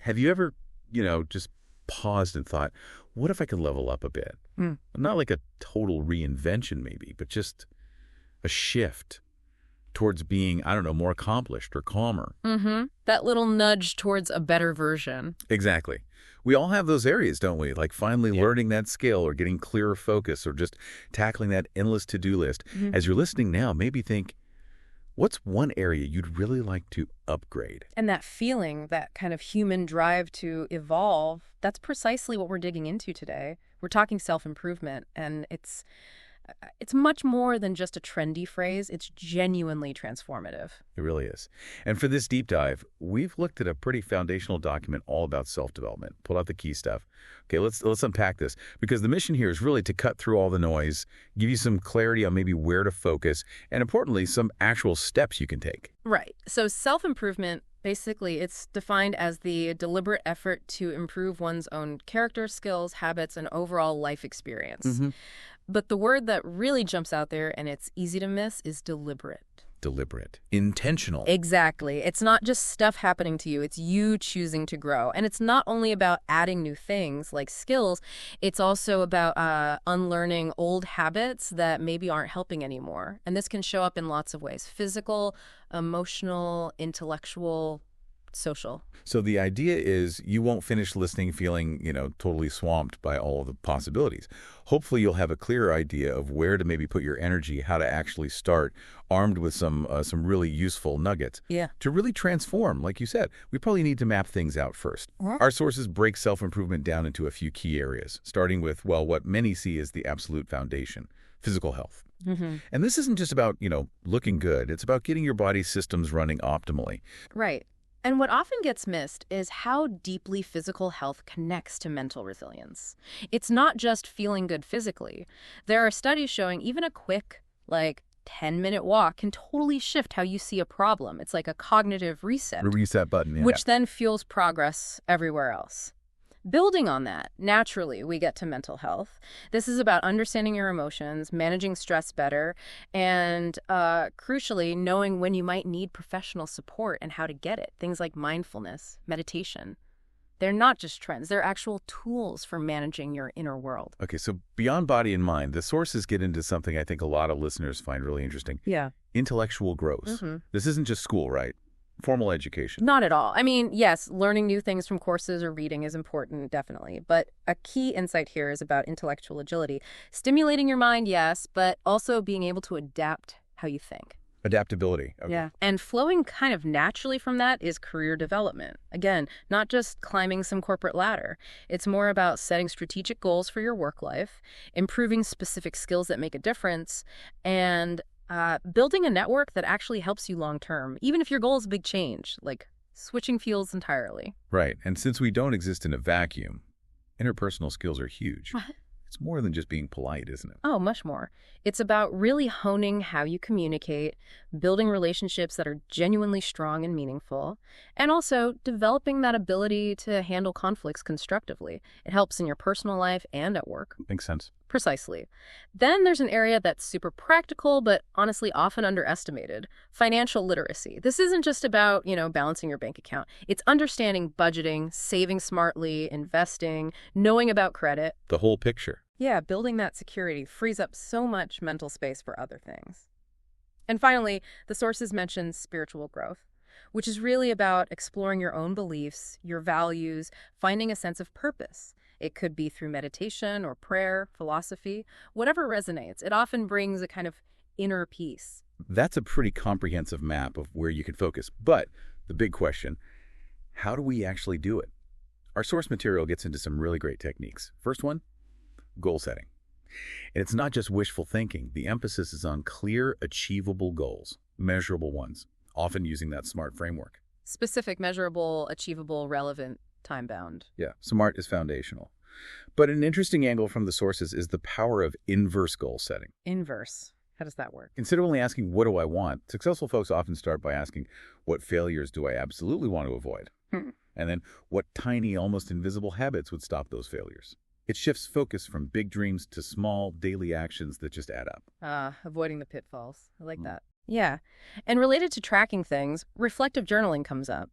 Have you ever, just paused and thought, what if I could level up a bit? Not like a total reinvention maybe, but just a shift towards being, I don't know, more accomplished or calmer. That little nudge towards a better version. Exactly. We all have those areas, don't we? Like finally learning that skill or getting clearer focus or just tackling that endless to-do list. As you're listening now, maybe think, what's one area you'd really like to upgrade? And that feeling, that kind of human drive to evolve, that's precisely what we're digging into today. We're talking self-improvement, and it's much more than just a trendy phrase. It's genuinely transformative. It really is. And for this deep dive, we've looked at a pretty foundational document all about self-development. Pull out the key stuff. Okay, let's unpack this, because the mission here is really to cut through all the noise, give you some clarity on maybe where to focus, and importantly, some actual steps you can take. Right. So self-improvement, basically, it's defined as the deliberate effort to improve one's own character, skills, habits, and overall life experience. But the word that really jumps out there, and it's easy to miss, is deliberate. Deliberate. Intentional. Exactly. It's not just stuff happening to you. It's you choosing to grow. And it's not only about adding new things like skills. It's also about unlearning old habits that maybe aren't helping anymore. And this can show up in lots of ways: physical, emotional, intellectual, social. So the idea is you won't finish listening feeling, totally swamped by all of the possibilities. Hopefully you'll have a clearer idea of where to maybe put your energy, how to actually start, armed with some really useful nuggets. Yeah. To really transform, like you said, we probably need to map things out first. Our sources break self-improvement down into a few key areas, starting with, what many see as the absolute foundation: physical health. And this isn't just about, looking good. It's about getting your body's systems running optimally. Right. And what often gets missed is how deeply physical health connects to mental resilience. It's not just feeling good physically. There are studies showing even a quick, 10-minute walk can totally shift how you see a problem. It's like a cognitive reset. A reset button, yeah. Which then fuels progress everywhere else. Building on that, naturally, we get to mental health. This is about understanding your emotions, managing stress better, and crucially, knowing when you might need professional support and how to get it. Things like mindfulness, meditation. They're not just trends. They're actual tools for managing your inner world. Okay, so beyond body and mind, the sources get into something I think a lot of listeners find really interesting. Yeah. Intellectual growth. This isn't just school, right? Formal education. Not at all. I mean, yes, learning new things from courses or reading is important, definitely. But a key insight here is about intellectual agility. Stimulating your mind, yes, but also being able to adapt how you think. Adaptability. Okay. Yeah. And flowing kind of naturally from that is career development. Again, not just climbing some corporate ladder. It's more about setting strategic goals for your work life, improving specific skills that make a difference, and building a network that actually helps you long term, even if your goal is a big change, like switching fields entirely. Right. And since we don't exist in a vacuum, interpersonal skills are huge. It's more than just being polite, isn't it? Oh, much more. It's about really honing how you communicate, building relationships that are genuinely strong and meaningful, and also developing that ability to handle conflicts constructively. It helps in your personal life and at work. Makes sense. Precisely. Then there's an area that's super practical, but honestly often underestimated: financial literacy. This isn't just about, balancing your bank account. It's understanding budgeting, saving smartly, investing, knowing about credit. The whole picture. Yeah, building that security frees up so much mental space for other things. And finally, the sources mention spiritual growth, which is really about exploring your own beliefs, your values, finding a sense of purpose. It could be through meditation or prayer, philosophy, whatever resonates. It often brings a kind of inner peace. That's a pretty comprehensive map of where you can focus. But the big question, how do we actually do it? Our source material gets into some really great techniques. First one, goal setting. And it's not just wishful thinking. The emphasis is on clear, achievable goals, measurable ones, often using that SMART framework. Specific, measurable, achievable, relevant, time-bound. Yeah, SMART is foundational. But an interesting angle from the sources is the power of inverse goal setting. Inverse. How does that work? Instead of only asking, what do I want? Successful folks often start by asking, what failures do I absolutely want to avoid? And then, what tiny, almost invisible habits would stop those failures? It shifts focus from big dreams to small, daily actions that just add up. Avoiding the pitfalls. I like that. Yeah. And related to tracking things, reflective journaling comes up.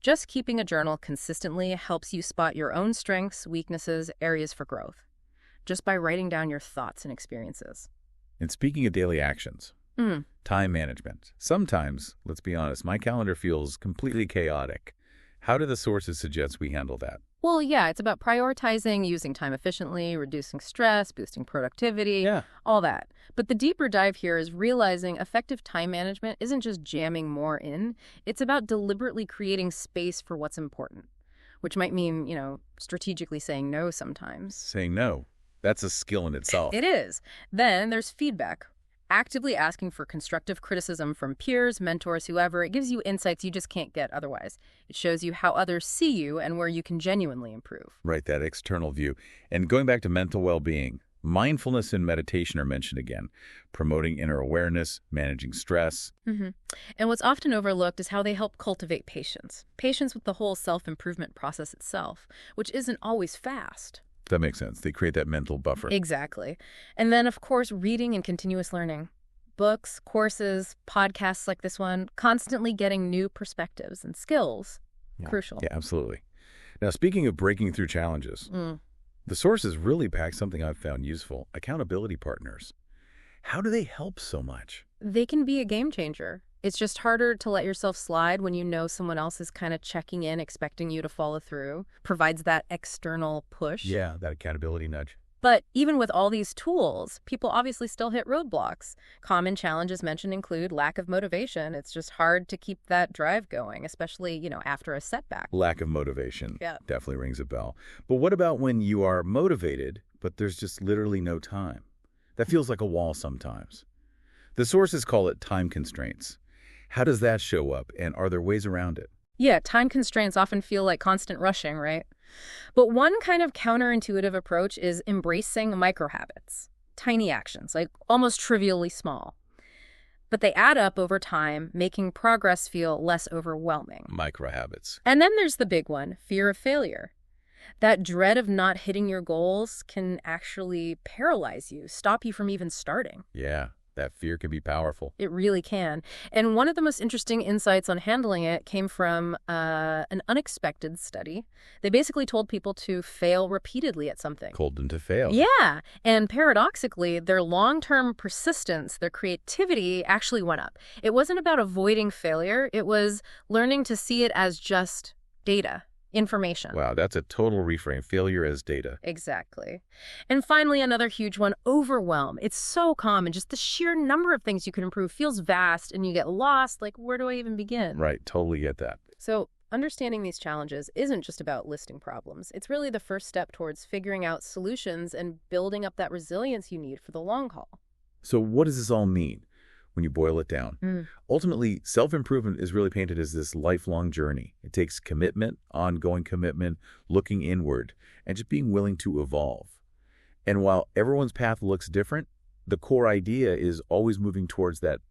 Just keeping a journal consistently helps you spot your own strengths, weaknesses, areas for growth, just by writing down your thoughts and experiences. And speaking of daily actions, time management. Sometimes, let's be honest, my calendar feels completely chaotic. How do the sources suggest we handle that? Well, yeah, it's about prioritizing, using time efficiently, reducing stress, boosting productivity, Yeah. all that. But the deeper dive here is realizing effective time management isn't just jamming more in. It's about deliberately creating space for what's important, which might mean, strategically saying no sometimes. Saying no. That's a skill in itself. It is. Then there's feedback. Actively asking for constructive criticism from peers, mentors, whoever. It gives you insights you just can't get otherwise. It shows you how others see you and where you can genuinely improve. Right, that external view. And going back to mental well-being, mindfulness and meditation are mentioned again, promoting inner awareness, managing stress. And what's often overlooked is how they help cultivate patience. Patience with the whole self-improvement process itself, which isn't always fast. That makes sense. They create that mental buffer. Exactly. And then, of course, reading and continuous learning. Books, courses, podcasts like this one, constantly getting new perspectives and skills. Crucial. Yeah, absolutely. Now, speaking of breaking through challenges, the sources really pack something I've found useful: accountability partners. How do they help so much? They can be a game changer. It's just harder to let yourself slide when you know someone else is kind of checking in, expecting you to follow through, provides that external push. Yeah, that accountability nudge. But even with all these tools, people obviously still hit roadblocks. Common challenges mentioned include lack of motivation. It's just hard to keep that drive going, especially, after a setback. Lack of motivation. Yeah. Definitely rings a bell. But what about when you are motivated, but there's just literally no time? That feels like a wall sometimes. The sources call it time constraints. How does that show up, and are there ways around it? Yeah, time constraints often feel like constant rushing, right? But one kind of counterintuitive approach is embracing microhabits, tiny actions, like almost trivially small. But they add up over time, making progress feel less overwhelming. Microhabits. And then there's the big one, fear of failure. That dread of not hitting your goals can actually paralyze you, stop you from even starting. Yeah. That fear can be powerful. It really can. And one of the most interesting insights on handling it came from an unexpected study. They basically told people to fail repeatedly at something. Told them to fail. Yeah. And paradoxically, their long-term persistence, their creativity actually went up. It wasn't about avoiding failure. It was learning to see it as just data. Information. Wow, that's a total reframe. Failure as data. Exactly. And finally, another huge one, overwhelm. It's so common. Just the sheer number of things you can improve feels vast, and you get lost. Like, where do I even begin? Right, totally get that. So understanding these challenges isn't just about listing problems. It's really the first step towards figuring out solutions and building up that resilience you need for the long haul. So what does this all mean when you boil it down? Ultimately, self-improvement is really painted as this lifelong journey. It takes commitment, ongoing commitment, looking inward, and just being willing to evolve. And while everyone's path looks different, the core idea is always moving towards that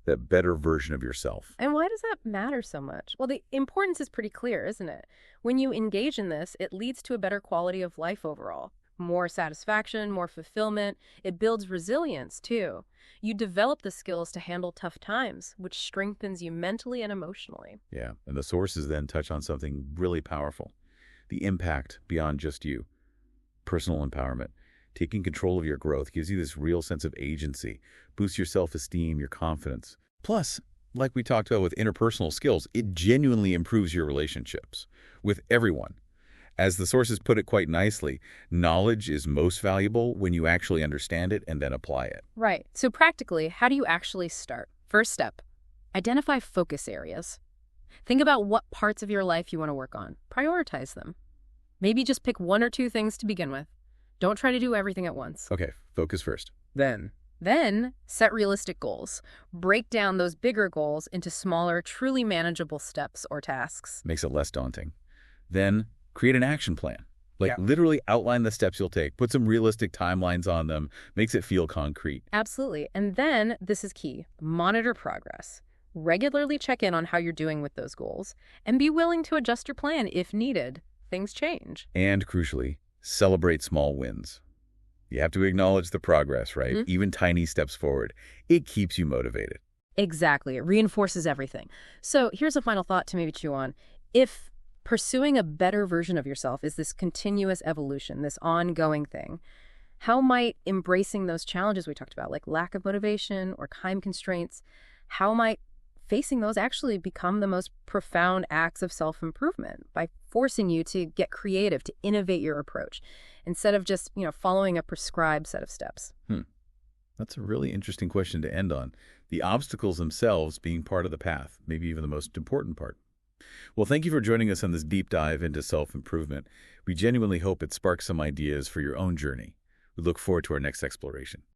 better version of yourself. And why does that matter so much? Well, the importance is pretty clear, isn't it? When you engage in this, it leads to a better quality of life overall. More satisfaction, more fulfillment. It builds resilience, too. You develop the skills to handle tough times, which strengthens you mentally and emotionally. Yeah, and the sources then touch on something really powerful. The impact beyond just you. Personal empowerment. Taking control of your growth gives you this real sense of agency, boosts your self-esteem, your confidence. Plus, like we talked about with interpersonal skills, it genuinely improves your relationships with everyone. As the sources put it quite nicely, knowledge is most valuable when you actually understand it and then apply it. Right. So practically, how do you actually start? First step, identify focus areas. Think about what parts of your life you want to work on. Prioritize them. Maybe just pick one or two things to begin with. Don't try to do everything at once. Okay, focus first. Then set realistic goals. Break down those bigger goals into smaller, truly manageable steps or tasks. Makes it less daunting. Then create an action plan. Literally outline the steps you'll take. Put some realistic timelines on them. Makes it feel concrete. Absolutely. And then, this is key, monitor progress. Regularly check in on how you're doing with those goals and be willing to adjust your plan if needed. Things change. And crucially, celebrate small wins. You have to acknowledge the progress, right? Even tiny steps forward. It keeps you motivated. Exactly. It reinforces everything. So here's a final thought to maybe chew on. If pursuing a better version of yourself is this continuous evolution, this ongoing thing, how might embracing those challenges we talked about, like lack of motivation or time constraints, how might facing those actually become the most profound acts of self-improvement by forcing you to get creative, to innovate your approach, instead of just, following a prescribed set of steps? That's a really interesting question to end on. The obstacles themselves being part of the path, maybe even the most important part. Well, thank you for joining us on this deep dive into self-improvement. We genuinely hope it sparks some ideas for your own journey. We look forward to our next exploration.